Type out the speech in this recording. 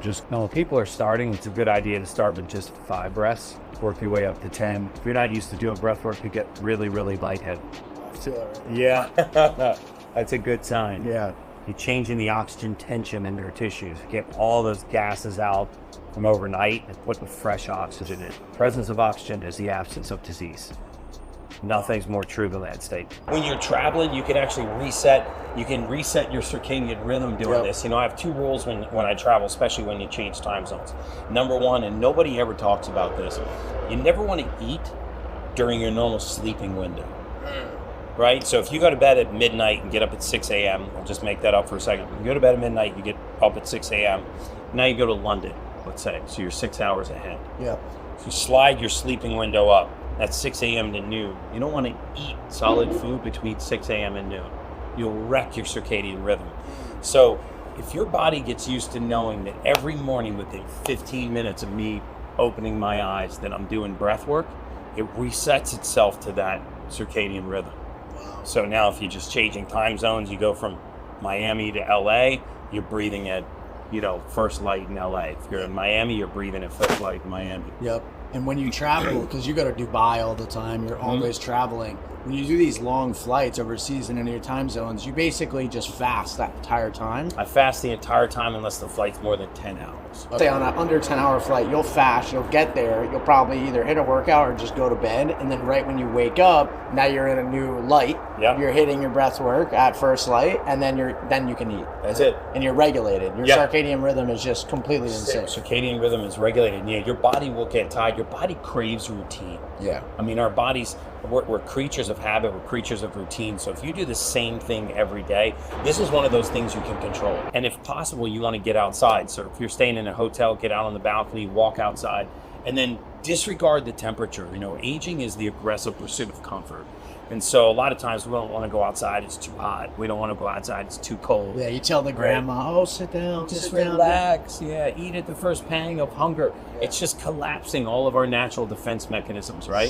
just, people are starting, it's a good idea to start with just 5 breaths, work your way up to 10. If you're not used to doing breath work, you get really, really lightheaded. Yeah, that's a good sign. Yeah. You're changing the oxygen tension in their tissues. Get all those gases out from overnight and put the fresh oxygen in. Presence of oxygen is the absence of disease. Nothing's more true than that statement. When you're traveling, you can actually reset. You can reset your circadian rhythm doing this. I have 2 rules when I travel, especially when you change time zones. Number 1, and nobody ever talks about this, you never want to eat during your normal sleeping window. Right? So if you go to bed at midnight and get up at 6 a.m., I'll just make that up for a second. You go to bed at midnight, you get up at 6 a.m. Now you go to London, let's say. So you're 6 hours ahead. Yeah. So you slide your sleeping window up. That's 6 a.m. to noon. You don't want to eat solid food between 6 a.m. and noon. You'll wreck your circadian rhythm. So if your body gets used to knowing that every morning within 15 minutes of me opening my eyes that I'm doing breath work, it resets itself to that circadian rhythm. So now if you're just changing time zones, you go from Miami to LA, you're breathing at, first light in LA. If you're in Miami, you're breathing at first light in Miami. Yep. And when you travel, because you go to Dubai all the time, you're always traveling. When you do these long flights overseas and into your time zones, you basically just fast that entire time. I fast the entire time unless the flight's more than 10 hours. Say on an under 10-hour flight, you'll fast, you'll get there, you'll probably either hit a workout or just go to bed, and then right when you wake up, now you're in a new light. Yep. You're hitting your breath work at first light, and then you can eat. That's it. And you're regulated. Your circadian rhythm is just completely insane. Circadian rhythm is regulated. Yeah, your body will get tired. Your body craves routine. Yeah. I mean, our bodies, we're creatures of habit, we're creatures of routine. So if you do the same thing every day, this is one of those things you can control. And if possible, you want to get outside. So if you're staying in a hotel, get out on the balcony, walk outside, and then disregard the temperature. Aging is the aggressive pursuit of comfort. And so a lot of times we don't want to go outside, it's too hot. We don't want to go outside, it's too cold. Yeah, you tell the grandma, sit down, just relax. Yeah, eat at the first pang of hunger. It's just collapsing all of our natural defense mechanisms, right?